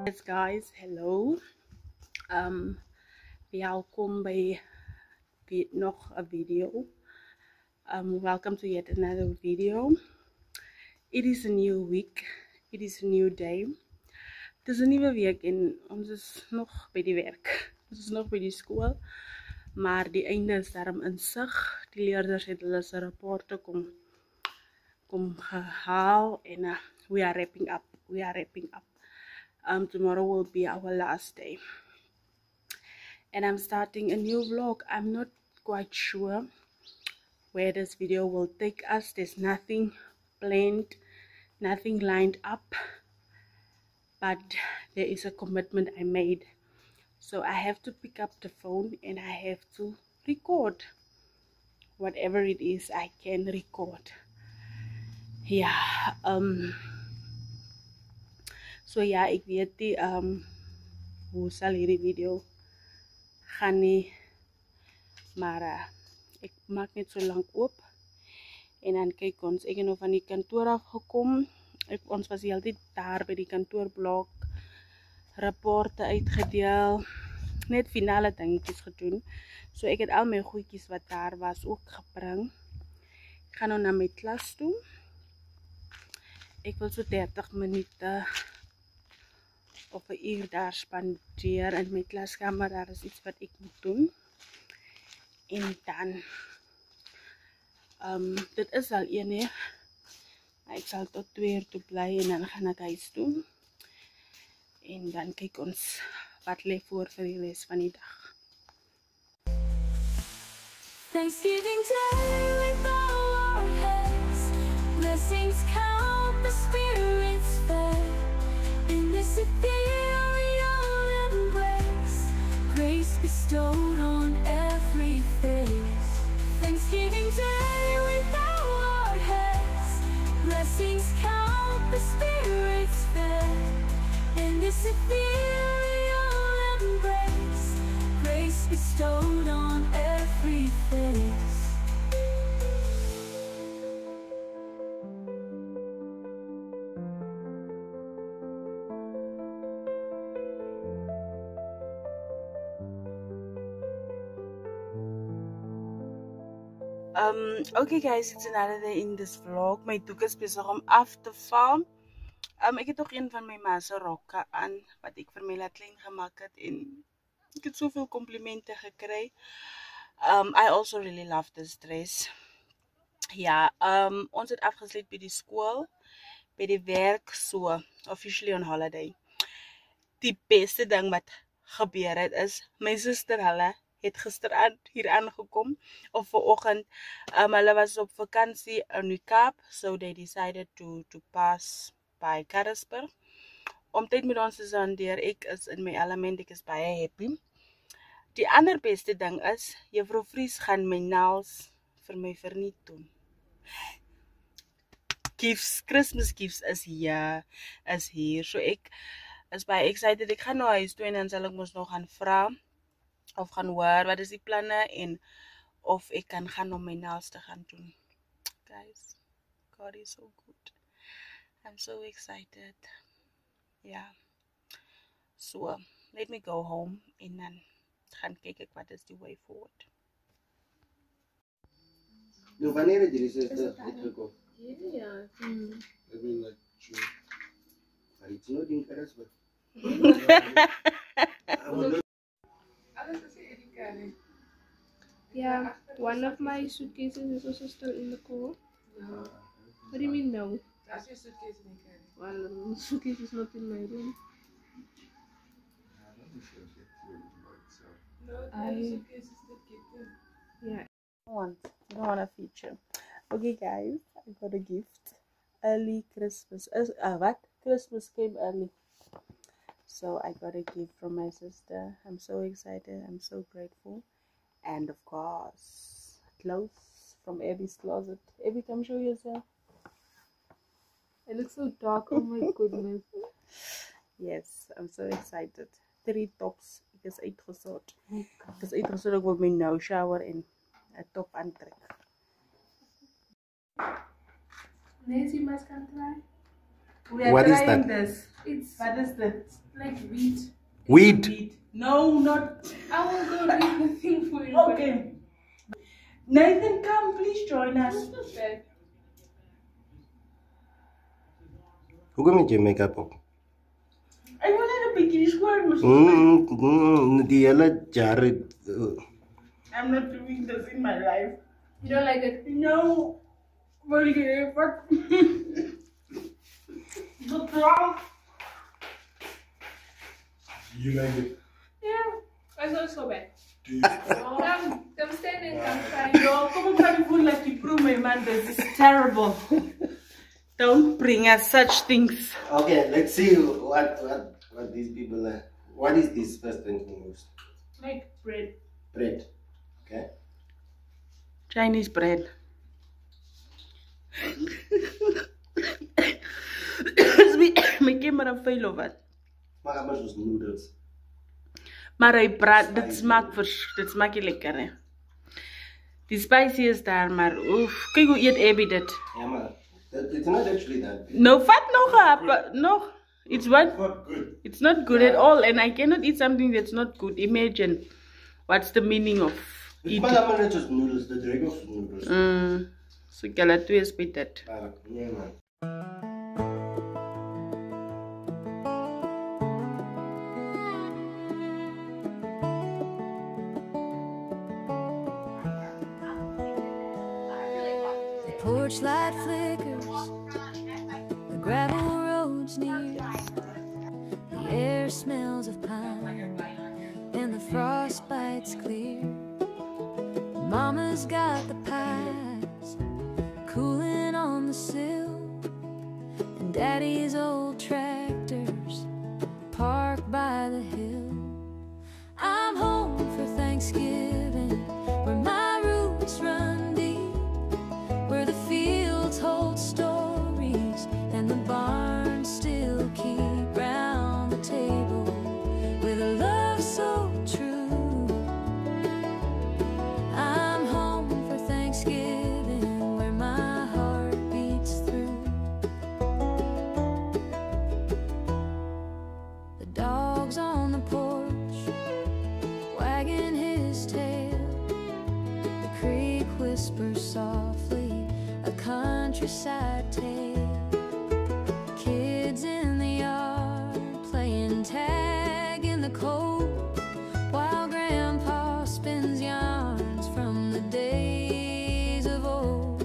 Yes guys, hello. Welkom by nog 'n video. Welcome to yet another video. It is a new week. It is a new day. Het is 'n nuwe week en ons is nog by die werk. Ons is nog by die skool. Maar die einde is daarom in sig. Die leerders het hulle se rapporte kom gehaal en we are wrapping up. Tomorrow will be our last day. And I'm starting a new vlog. I'm not quite sure where this video will take us. There's nothing planned, nothing lined up, but there is a commitment I made. So I have to pick up the phone and I have to record whatever it is I can record. Ja, so ja, ek weet die hoe sal hierdie video gaan nie, maar ek maak net so lank oop en dan kyk ons. Ek het nou van die kantoor af gekom. Ons was die hele tyd daar by die kantoorblok, rapporte uitgedeel, net finale dingetjies gedoen. So ek het al my goedjies wat daar was ook gebring. Ek gaan nou na my klas toe. Ek wil so 30 minute of 'n uur daar spandeer in my klaskamer. Daar is iets wat ek moet doen. En dan dit is al 1 ek sal tot 2 uur toe bly en dan gaan ek huis toe. En dan kyk ons wat lê voor vir die res van die dag. Thanksgiving Day we bow our heads, blessings count, the spirits fed. In this ethereal embrace, grace bestowed on every face. Thanksgiving Day we bow our heads, blessings count, the spirits fed. In this ethereal embrace, grace bestowed on every face. Okay guys, it's another day in this vlog. My doek is besig om af te val. Ek het nog een van my ma se rokke aan wat ek vir my laat klein gemaak het en ek het soveel komplimente gekry. I also really love this dress. Ja, ons het afgesluit by die skool, by die werk, so officially on holiday. Die beste ding wat gebeur het is, my suster hulle het gisteraand hier aangekom of vanoggend. Hulle was op vakansie in die Kaap, so they decided to pass by Karasburg om tyd met ons te spandeer. Ek is in my element, ek is baie happy. Die ander beste ding is, Juffrou Vries gaan my nails vir my verniet doen. Gifts, Christmas gifts is hier, so ek is baie excited. Ek gaan nou huis toe en dan sal ek mos nog gaan vra of gaan hoor wat is die planne en of ek kan gaan om my nails te gaan doen. Guys, God is so good. I'm so excited. Yeah. So, let me go home en dan gaan kyk ek wat is die way forward. Nou, wanneer het jullie zuster uitgekomen? Ja. Ik ben like June. Maar iets nooit in Karasburg. Yeah, one of my suitcases is also still in the car. No, What do you mean no? that's your suitcase in the car. Well, the suitcase is not in my room. No, the I- suitcase is the kitten. Yeah. You don't want a feature. Okay guys, I got a gift. Early Christmas. What? Christmas came early. So I got a gift from my sister. I'm so excited. I'm so grateful. And of course, clothes from Abby's closet. Abby, come show yourself. It looks so dark. Oh my goodness. Yes, I'm so excited. 3 tops. Ek is uitgesort. Ek is uitgesort. Ek wil my nou shower en 'n top aantrek. Nancy must come try. We are What is trying that? this. It's What is that? like wheat. Weed. No, not. I will go read the thing for you. Okay. Nathan, come, please join us. Okay. Hoe kom je make-up op? I wanted a bikini square. Die hele jare. I'm not doing this in my life. You don't like it? No. What? The clown. You like it? Yeah. It's not so bad. Do you? I'm standing. I'm trying. No, come on, try to put like you prove my man. This is terrible. Don't bring us such things. Okay, let's see what these people are. What is this first thing most? Like bread. Bread. Okay. Chinese bread. My camera fail of it. Maar maar soos noodles. Maar hy praat, dit smaak nie lekker nie. Die spicy is daar, maar oef, kyk hoe eet Abby dit. Ja, maar it's not actually that big. No, vat nog een, nog. It's what? It's not good. It's not good at all, and I cannot eat something that's not good. Imagine, what's the meaning of It's eating? maar net soos noodles, the regular noodles. So julle twee is by dit. Maar nee man. Porch light flickers, the gravel roads near. The air smells of pine, and the frostbite's clear. Mama's got the pies cooling on the sill, and Daddy's old tractors parked by the hill. I'm home for Thanksgiving, where my roots run deep, where the fields hold stories and the barns still keep round the table with a love so true. I'm home for Thanksgiving, where my heart beats through. The dog's on the porch, wagging his tail. The creek whispers softly, a countryside tale. Kids in the yard playing tag in the cold, while Grandpa spins yarns from the days of old.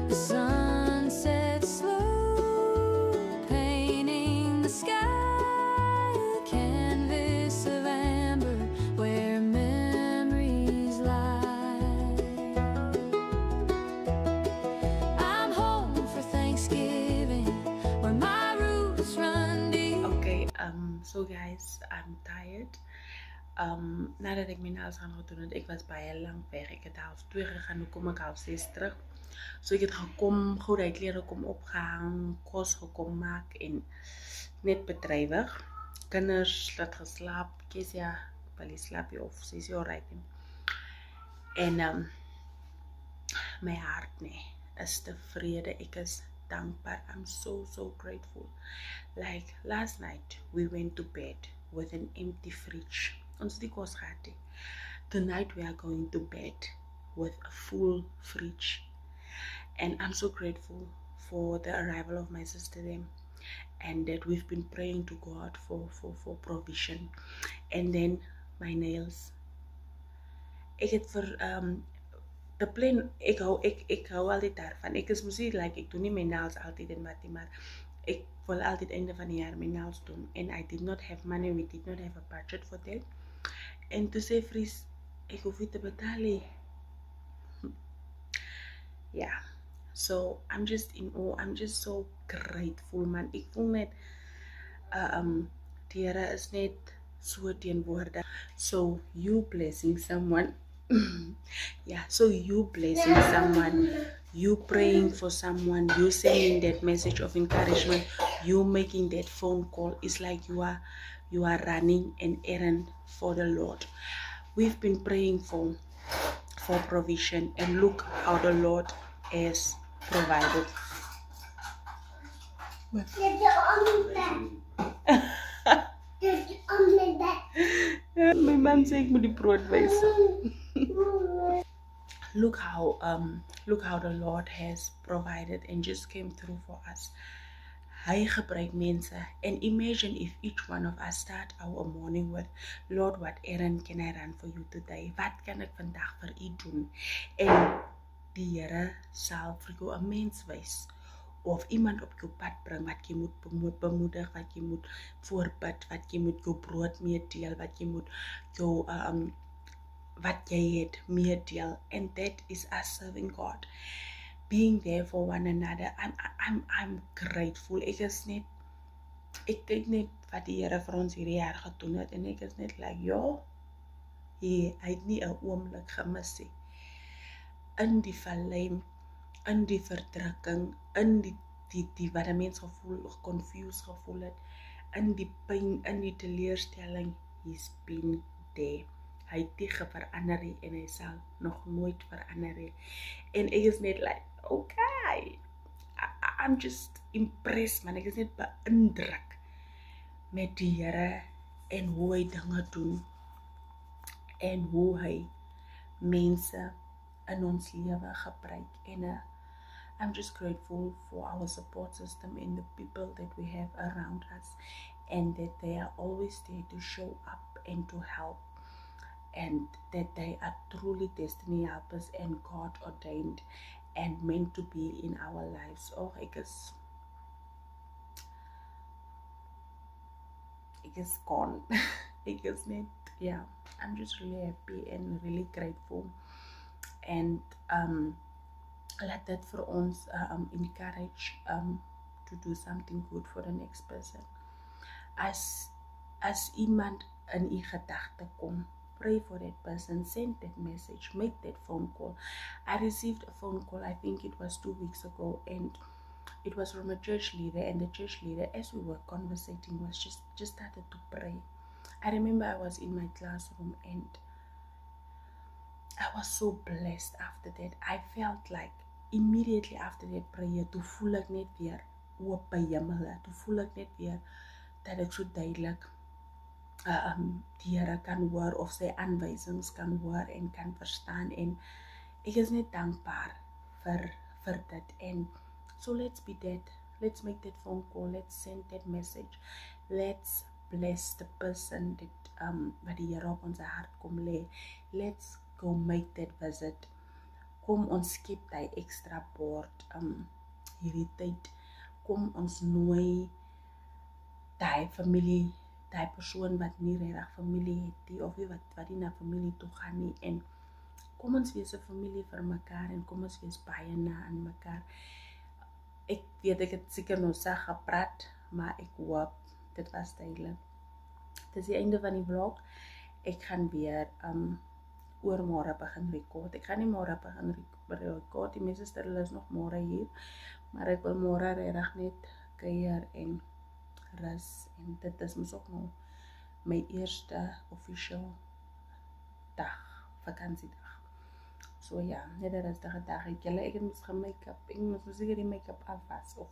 The sun sets slow, painting the sky a canvas of amber where memories lie. I'm home for Thanksgiving, where my roots run deep. Okay, so guys, I'm tired. Nadat ek my nails gaan gedoen het, ek was baie lang weg. Ek het 2:30 gegaan, nu kom ek 6:30 terug. So ek het gekom, gou die klere kom opgehang, kos gekom maak en net bedrywig. Kinders het geslaap, Kesia, Pali slaap of sy is alright. En my hart is tevrede. Ek is dankbaar. I'm so grateful. Like last night we went to bed with an empty fridge. Ons die kos gehad. Tonight we are going to bed with a full fridge. And I'm so grateful for the arrival of my sister then, and that we've been praying to God for provision. And then my nails. Ek het vir the plan, ek hou altyd daarvan. Ek is musie like ek doen nie my nails altyd en wat nie, maar ek wil altyd einde van die jaar my nails doen. And I did not have money, we did not have a budget for that. En toe sê Fries, ek hoef nie te betaal nie. Yeah. So I'm just in awe. I'm just so grateful, man. Ek voel net die Here is net so teenwoordig. So you blessing someone. Yeah, so you blessing someone, you praying for someone, you sending that message of encouragement, you making that phone call. It's like you are running an errand for the Lord. We've been praying for provision, and look how the Lord has provided. My man zei ik moet die brood wijzen. Look how the Lord has provided and just came through for us. Hy gebruik mense. And imagine if each one of us start our morning with, Lord, what errand can I run for you today? Wat kan ek vandag vir u doen? En die Here sal vir jou 'n mens wys. Of iemand op jou pad bring wat jy moet bemoedig, wat jy moet voorbid, wat jy moet jou brood meedeel, wat jy moet jou wat jy het meedeel. And that is us serving God. Being there for one another. I'm grateful. Ek kyk net wat die Here vir ons hierdie jaar gedoen het en ek is net like, hy het nie 'n oomblik gemis nie. In die vallei, in die verdrukking, in die wat 'n mens confused gevoel het, in die pyn, in die teleurstelling, he's been there. Hy het nie verander nie en hy sal nog nooit verander nie. En ek is net like, okay, I'm just impressed, man. Ek is net beïndruk met die Here en hoe hy dinge doen en hoe hy mense in ons lewe gebruik. En I'm just grateful for our support system and the people that we have around us, and that they are always there to show up and to help, and that they are truly destiny helpers and God ordained and meant to be in our lives. Ek is gone. Ek is net, I'm just really happy and really grateful. And let that for ons encourage to do something good for the next person. As iemand in u gedagte kom, pray for that person, send that message, make that phone call. I received a phone call, I think it was 2 weeks ago, and it was from a church leader, and the church leader, as we were conversating, was just started to pray. I remember I was in my classroom and I was so blessed after that. I felt like immediately after that prayer, toe voel ek net weer oop by hemel, toe voel ek net weer dat ek so duidelik die Here kan hoor of sy aanwysings kan hoor en kan verstaan, en ek is net dankbaar vir dit. And so let's be that, let's make that phone call, let's send that message, let's bless the person that wat die Here op ons hart kom lê. Let's go make that visit. Kom ons skep die extra bord hierdie tyd. Kom ons nooi die familie, die persoon wat nie regtig familie het nie, of wat nie na familie toe gaan nie, en kom ons wees 'n familie vir mekaar, en kom ons wees baie na aan mekaar. Ek weet ek het seker nou sag gepraat, maar ek hoop dit was duidelik. Dit is die einde van die vlog. Ek gaan weer oormôre begin rekord. Ek gaan nie môre begin rekord, die mense stel hulle is nog môre hier, maar ek wil môre regtig net kuier en rus, en dit is mos ook nou my eerste official dag, vakansiedag. So ja, net 'n rustige dag. Ek het mis gemake-up, ek moet seker die make-up afwas of